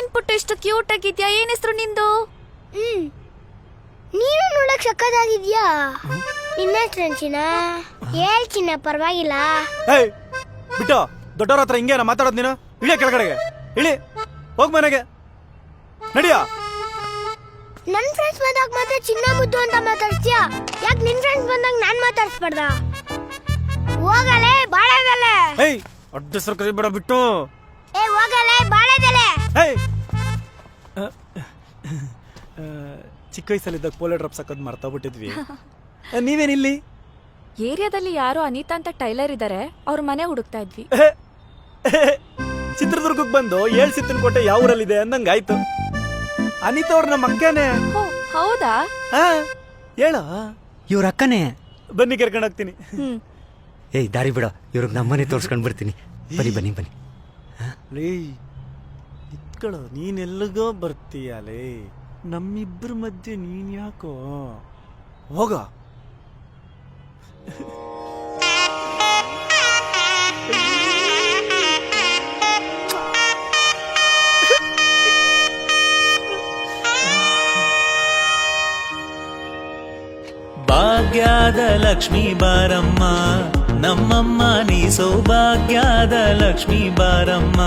ಏನ್ ಪುಟ್ಟ ಎಷ್ಟು ಕ್ಯೂಟ್ ಆಗಿದ್ಯಾ. ಏನ್ ಹೆಸರು ನಿಂದು? ನೀನು ನೋಡಕ್ ಸಕ್ಕತ್ತಾಗಿದ್ಯಾ. ನಿನ್ನ ಹೆಸರು ಹೇಳ್ಚಿನ ಪರವಾಗಿಲ್ಲ. ಬಿಟ್ಟು ದೊಡ್ಡವ್ರ ಹತ್ರ ಹಿಂಗೇನ ಮಾತಾಡೋದು ನೀನು? ಇಳಿಯ ಕೆಳಗಡೆಗೆ ಇಳಿ, ಹೋಗ್ ಮನೆಗೆ ನಡಿಯ. ನನ್ ಫ್ರೆಂಡ್ಸ್ ಬಂದಾಗ ಮಾತ್ರ ಚಿನ್ನ ಮುದ್ದು ಅಂತ ಮಾತಾಡ್ತೀಯ. ಯಾಕೆ ನಿನ್ ಫ್ರೆಂಡ್ಸ್ ಬಂದಾಗ ನಾನ್ ಮಾತಾಡ್ಸ್ಬಾರ್ದ? ಹೋಗಲೇ ಬಾಳೆದಲೆ. ಅಡ್ಡ ಸರ್ ಕರಿಬೇಡ ಬಿಟ್ಟು. ಹೋಗಲೇ ಬಾಳೆದಲೆ. ಚಿಕ್ಕ ವಯಸ್ಸಲ್ಲಿದ್ದಾಗ ಪೋಲೋ ಡ್ರಾಪ್ಸ್ ಹಾಕೋದು ಮರ್ತಾ ಬಿಟ್ಟಿದ್ವಿ. ನೀವೇನಿಲ್ಲಿ? ಏರಿಯಾದಲ್ಲಿ ಯಾರೋ ಅನಿತಾ ಅಂತ ಟೈಲರ್ ಇದಾರೆ, ಅವ್ರ ಮನೆ ಹುಡುಕ್ತಾ ಇದ್ವಿ. ಚಿತ್ರದುರ್ಗಕ್ಕೆ ಬಂದು 7 ಸಿತ್ತಿನ ಕೋಟೆ ಯಾವ ಊರಲ್ಲಿದೆ ಅಂದಂಗಾಯ್ತು. ಅನಿತಾ ಅವ್ರ ನಮ್ಮ ಅಕ್ಕನೇ. ಹೌದಾ? ಹೇಳ, ಇವ್ರ ಅಕ್ಕನೇ. ಬನ್ನಿ ಕರ್ಕೊಂಡು ಹೋಗ್ತೀನಿ. ದಾರಿ ಬಿಡ, ಇವ್ರಿಗೆ ನಮ್ಮನೆ ತೋರ್ಸ್ಕೊಂಡ್ ಬರ್ತೀನಿ. ಬನ್ನಿ ಬನ್ನಿ ಬನ್ನಿ. ಇತ್ಕಳ, ನೀನೆಲ್ಲಿಗೋ ಬರ್ತೀಯಲೇ, ನಮ್ಮಿಬ್ಬರ ಮಧ್ಯೆ ನೀನ್ ಯಾಕೋ? ಹೋಗ. ಭಾಗ್ಯದ ಲಕ್ಷ್ಮೀ ಬಾರಮ್ಮ ನಮ್ಮಮ್ಮ, ನೀ ಸೌಭಾಗ್ಯದ ಲಕ್ಷ್ಮೀ ಬಾರಮ್ಮ.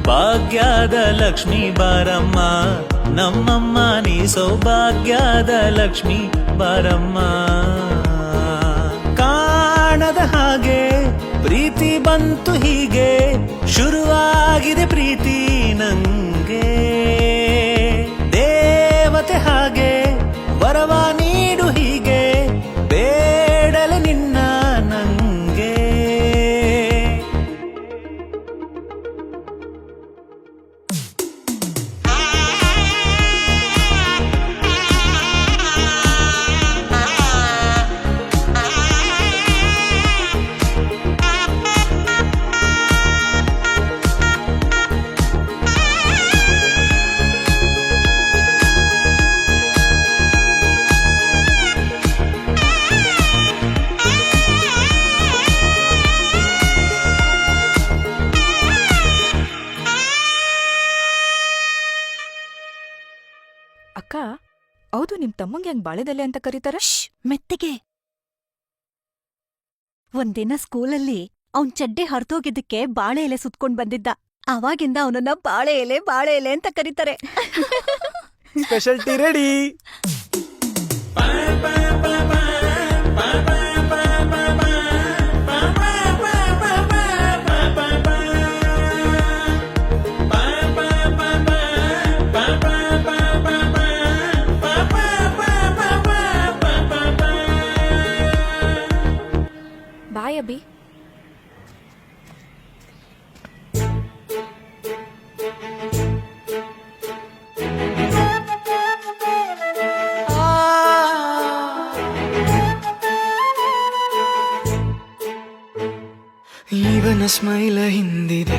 ಭಾಗ್ಯದ ಲಕ್ಷ್ಮೀ ಬಾರಮ್ಮ ನಮ್ಮಮ್ಮ, ನೀ ಸೌಭಾಗ್ಯದ ಲಕ್ಷ್ಮೀ ಬಾರಮ್ಮ. ಕಾಣದ ಹಾಗೆ ಪ್ರೀತಿ ಬಂತು ಹೀಗೆ, ಶುರುವಾಗಿದೆ ಪ್ರೀತಿ ನಂಗೆ. ದೇವತೆ ಹಾಗೆ ವರವ ನೀಡು ಹೀಗೆ, ಬೇಡಲೆ ನಿನ್ನ ನಂಗೆ. ಅಕ್ಕ, ಹೌದು, ನಿಮ್ ತಮ್ಮಂಗೆ ಹೆಂಗ್ ಬಾಳೆದೆಲೆ ಅಂತ ಕರೀತಾರ? ಮೆತ್ತಗೆ. ಒಂದಿನ ಸ್ಕೂಲಲ್ಲಿ ಅವನ್ ಚಡ್ಡಿ ಹರಿದೋಗಿದ್ದಕ್ಕೆ ಬಾಳೆ ಎಲೆ ಸುತ್ಕೊಂಡ್ ಬಂದಿದ್ದ. ಅವಾಗಿಂದ ಅವನನ್ನ ಬಾಳೆ ಎಲೆ ಅಂತ ಕರೀತಾರೆ. Special tea ready. Bye Abhi. ಇವನ ಸ್ಮೈಲ ಹಿಂದಿದೆ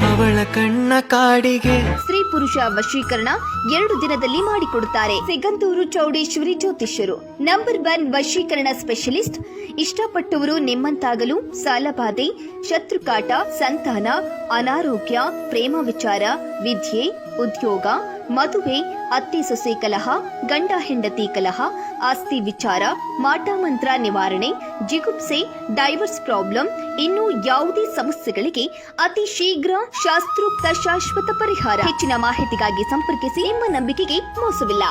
ಅವಳ ಕಣ್ಣ ಕಾಡಿಗೆ. ಸ್ತ್ರೀ ಪುರುಷ ವಶೀಕರಣ 2 ದಿನದಲ್ಲಿ ಮಾಡಿಕೊಡುತ್ತಾರೆ. ಸಿಗಂದೂರು ಚೌಡೇಶ್ವರಿ ಜ್ಯೋತಿಷ್ಯರು. ನಂಬರ್ 1 ವಶೀಕರಣ ಸ್ಪೆಷಲಿಸ್ಟ್. ಇಷ್ಟಪಟ್ಟವರು ನಿಮ್ಮಂತಾಗಲು ಸಾಲಬಾಧೆ, ಶತ್ರುಕಾಟ, ಸಂತಾನ, ಅನಾರೋಗ್ಯ, ಪ್ರೇಮ ವಿಚಾರ, ವಿದ್ಯೆ, ಉದ್ಯೋಗ, ಮದುವೆ, ಅತ್ತೆ ಸೊಸೆ ಕಲಹ, ಗಂಡ ಹೆಂಡತಿ ಕಲಹ, ಆಸ್ತಿ ವಿಚಾರ, ಮಾಟಮಂತ್ರ ನಿವಾರಣೆ, ಜಿಗುಪ್ಸೆ, ಡೈವರ್ಸ್ ಪ್ರಾಬ್ಲಮ್, ಇನ್ನು ಯಾವುದೇ ಸಮಸ್ಯೆಗಳಿಗೆ ಅತಿ ಶೀಘ್ರ ಶಾಸ್ತ್ರೋಕ್ತ ಶಾಶ್ವತ ಪರಿಹಾರ. ಹೆಚ್ಚಿನ ಮಾಹಿತಿಗಾಗಿ ಸಂಪರ್ಕಿಸಿ. ನಿಮ್ಮ ನಂಬಿಕೆಗೆ ಮೋಸವಿಲ್ಲ.